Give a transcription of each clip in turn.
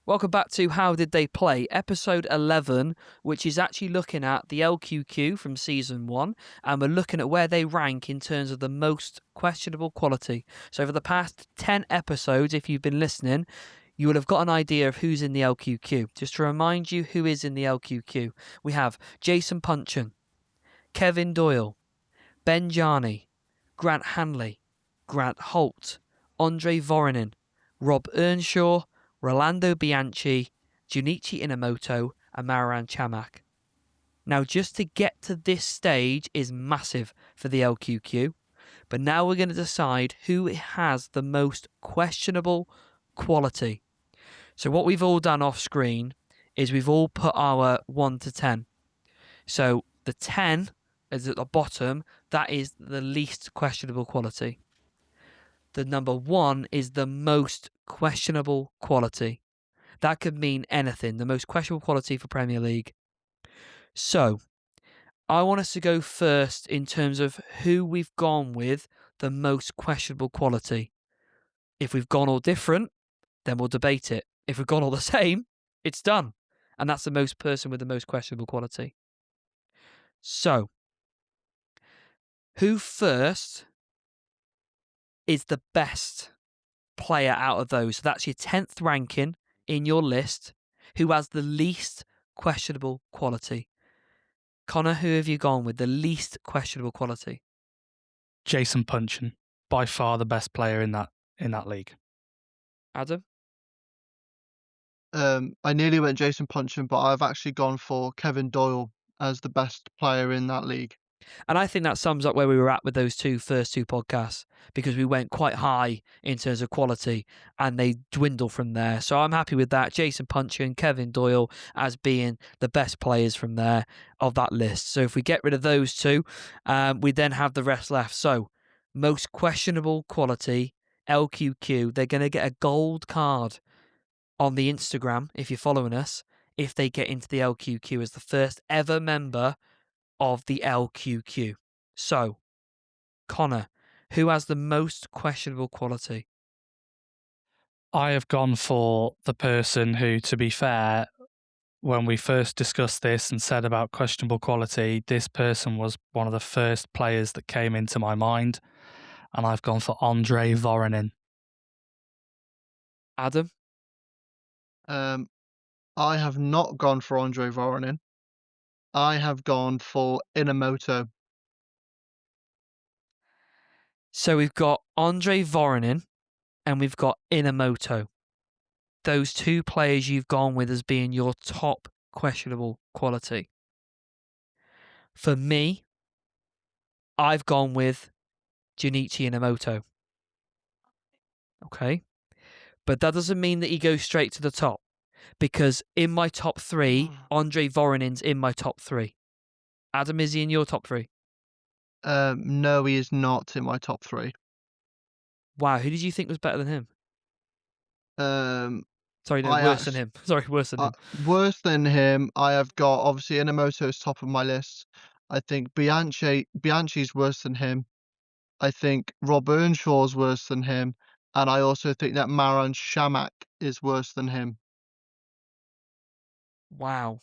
Welcome back to How Did They Play, episode 11, which is actually looking at the LQQ from season 1, and we're looking at where they rank in terms of the most questionable quality. So for the past 10 episodes, if you've been listening, you will have got an idea of who's in the LQQ. Just to remind you who is in the LQQ, we have Jason Puncheon, Kevin Doyle, Ben Jarney, Grant Hanley, Grant Holt, Andre Voronin, Rob Earnshaw, Rolando Bianchi, Junichi Inamoto, and Marouane Chamakh. Now, just to get to this stage is massive for the LQQ, but now we're going to decide who has the most questionable quality. So what we've all done off screen is we've all put our 1 to 10. So the 10 is at the bottom, that is the least questionable quality. The number 1 is the most questionable quality. That could mean anything, the most questionable quality for Premier League. So, I want us to go first in terms of who we've gone with the most questionable quality. If we've gone all different, then we'll debate it. If we've gone all the same, it's done. And that's the most person with the most questionable quality. So, who first is the best player out of those? So that's your 10th ranking in your list. Who has the least questionable quality? Connor, who have you gone with the least questionable quality? Jason Puncheon, by far the best player in that league. Adam? I nearly went Jason Puncheon, but I've actually gone for Kevin Doyle as the best player in that league. And I think that sums up where we were at with those first two podcasts, because we went quite high in terms of quality and they dwindle from there. So I'm happy with that. Jason Puncheon, Kevin Doyle as being the best players from there of that list. So if we get rid of those two, we then have the rest left. So most questionable quality, LQQ, they're going to get a gold card on the Instagram, if you're following us, if they get into the LQQ as the first ever member of the LQQ. So, Connor, who has the most questionable quality? I have gone for the person who, to be fair, when we first discussed this and said about questionable quality, this person was one of the first players that came into my mind, and I've gone for Andre Voronin. Adam? I have not gone for Andre Voronin. I have gone for Inamoto. So we've got Andre Voronin and we've got Inamoto. Those two players you've gone with as being your top questionable quality. For me, I've gone with Junichi Inamoto. Okay? But that doesn't mean that he goes straight to the top, because in my top 3, Andre Voronin's in my top 3. Adam, is he in your top 3? No, he is not in my top 3. Wow, who did you think was better than him? Sorry, no, worse than him. Sorry, worse than him. Worse than him, I have got, obviously, Inamoto's top of my list. I think Bianchi's worse than him. I think Rob Earnshaw's worse than him. And I also think that Marouane Chamakh is worse than him. Wow.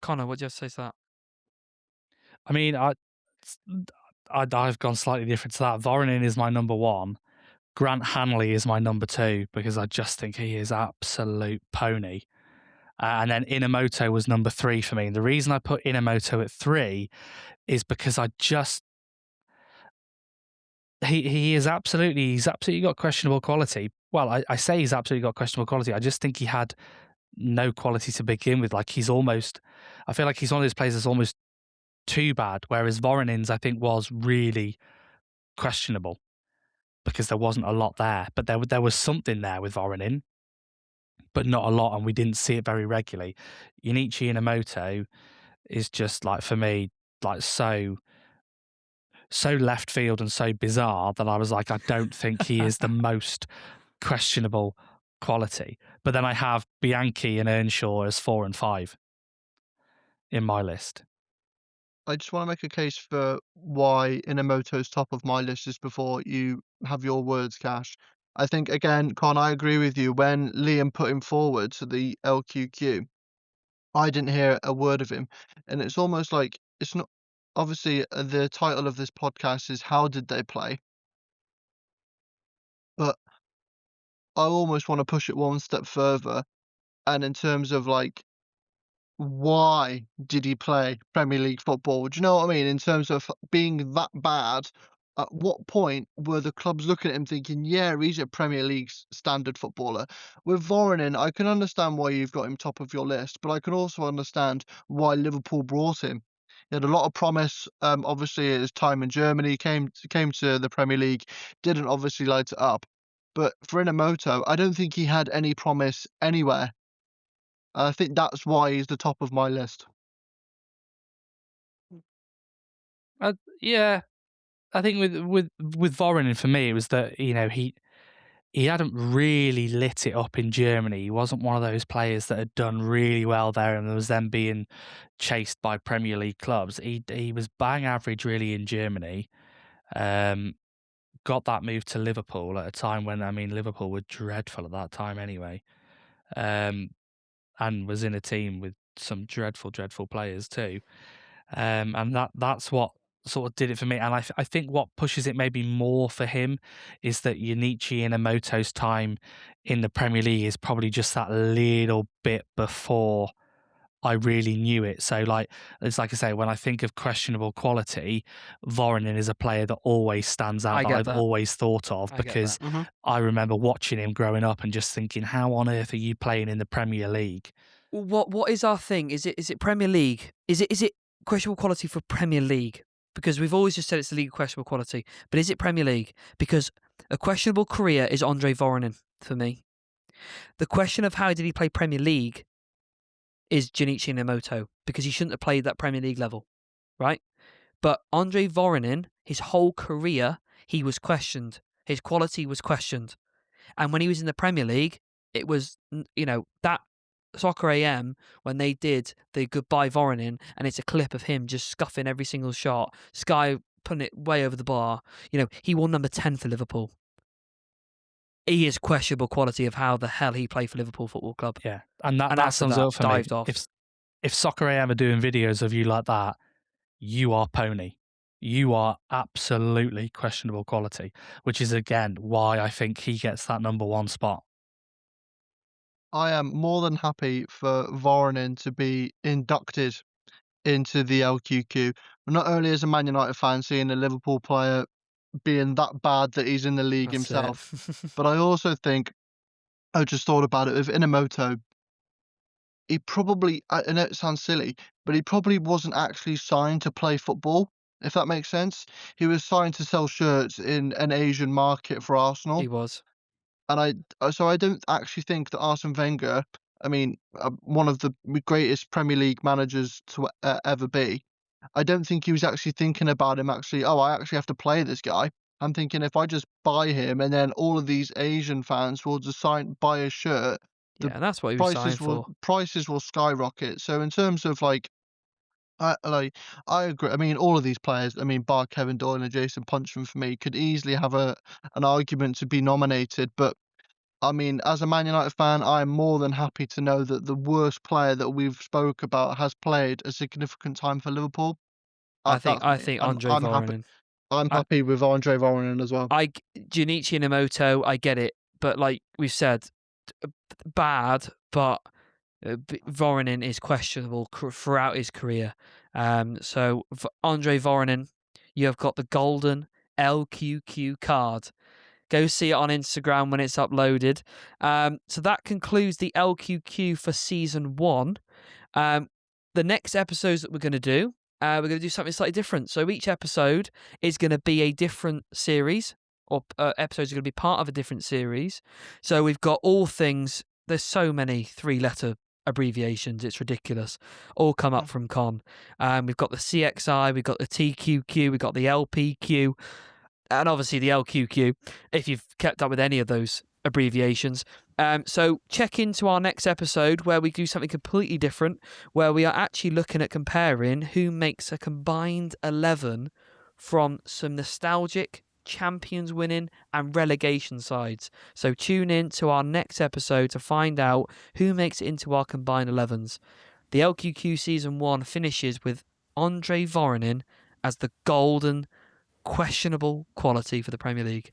Connor, what do you have to say to that? I mean, I've gone slightly different to that. Voronin is my number 1. Grant Hanley is my number 2 because I just think he is absolute pony. And then Inamoto was number 3 for me. And the reason I put Inamoto at 3 is because he's absolutely got questionable quality. Well, I say he's absolutely got questionable quality. I just think he had no quality to begin with. Like I feel like he's one of those players that's almost too bad. Whereas Voronin's, I think, was really questionable because there wasn't a lot there. But there was something there with Voronin, but not a lot, and we didn't see it very regularly. Junichi Inamoto is just, like, for me, like so left field and so bizarre that I was like, I don't think he is the most questionable quality. But then I have Bianchi and Earnshaw as 4 and 5 in my list. I just want to make a case for why Inamoto's top of my list is before you have your words, Cash. I think, again, Con, I agree with you. When Liam put him forward to the LQQ, I didn't hear a word of him. And it's almost like it's not obviously the title of this podcast is How Did They Play? But I almost want to push it one step further. And in terms of like, why did he play Premier League football? Do you know what I mean? In terms of being that bad, at what point were the clubs looking at him thinking, yeah, he's a Premier League standard footballer? With Voronin, I can understand why you've got him top of your list, but I can also understand why Liverpool brought him. He had a lot of promise. Obviously, his time in Germany came to the Premier League, didn't obviously light it up. But for Inamoto, I don't think he had any promise anywhere. I think that's why he's the top of my list. Yeah, I think with Voronin, for me, it was that, you know, he hadn't really lit it up in Germany. He wasn't one of those players that had done really well there and was then being chased by Premier League clubs. He was bang average really in Germany. Got that move to Liverpool at a time when, I mean, Liverpool were dreadful at that time anyway. And was in a team with some dreadful players too. And that's what sort of did it for me. And I think what pushes it maybe more for him is that Junichi Inamoto's time in the Premier League is probably just that little bit before I really knew it. So it's like I say, when I think of questionable quality, Voronin is a player that always stands out, that I've always thought of, because I remember watching him growing up and just thinking, how on earth are you playing in the Premier League? What is our thing? Is it Premier League? Is it questionable quality for Premier League? Because we've always just said it's the league of questionable quality, but is it Premier League? Because a questionable career is Andre Voronin for me. The question of how did he play Premier League is Junichi Inamoto, because he shouldn't have played that Premier League level, right? But Andre Voronin, his whole career, he was questioned. His quality was questioned. And when he was in the Premier League, it was, you know, that Soccer AM, when they did the Goodbye Voronin, and it's a clip of him just scuffing every single shot, Sky putting it way over the bar. You know, he won number 10 for Liverpool. He is questionable quality of how the hell he played for Liverpool Football Club. Yeah, and that sums up for me. Off. If Soccer AM are doing videos of you like that, you are pony. You are absolutely questionable quality, which is, again, why I think he gets that number one spot. I am more than happy for Voronin to be inducted into the LQQ. Not only as a Man United fan, seeing a Liverpool player being that bad that he's in the league himself, but I also think, I just thought about it, with Inamoto, he probably, I know it sounds silly, but he probably wasn't actually signed to play football, if that makes sense. He was signed to sell shirts in an Asian market for Arsenal. He was. And I don't actually think that Arsene Wenger, I mean, one of the greatest Premier League managers to ever be, I don't think he was actually thinking about him actually, oh, I actually have to play this guy. I'm thinking if I just buy him and then all of these Asian fans will just buy a shirt, yeah, that's what he was signed for. Prices will skyrocket. So in terms of I agree. I mean, all of these players, I mean, bar Kevin Doyle and Jason Punchman for me, could easily have an argument to be nominated. But I mean, as a Man United fan, I'm more than happy to know that the worst player that we've spoke about has played a significant time for Liverpool. I think Andre Voronin. I'm happy with Andre Voronin as well. Junichi Inamoto, I get it, but like we've said, bad, but Voronin is questionable throughout his career. So for Andre Voronin, you have got the golden LQQ card. Go see it on Instagram when it's uploaded. So that concludes the LQQ for season 1. The next episodes that we're going to do, we're going to do something slightly different. So each episode is going to be a different series, or episodes are going to be part of a different series. So we've got all things, there's so many 3-letter abbreviations, it's ridiculous, all come up from Con. We've got the CXI, we've got the TQQ, we've got the LPQ, and obviously the LQQ, if you've kept up with any of those abbreviations. So check into our next episode where we do something completely different, where we are actually looking at comparing who makes a combined 11 from some nostalgic champions winning, and relegation sides. So tune in to our next episode to find out who makes it into our combined 11s. The LQQ Season 1 finishes with Andre Voronin as the golden, questionable quality for the Premier League.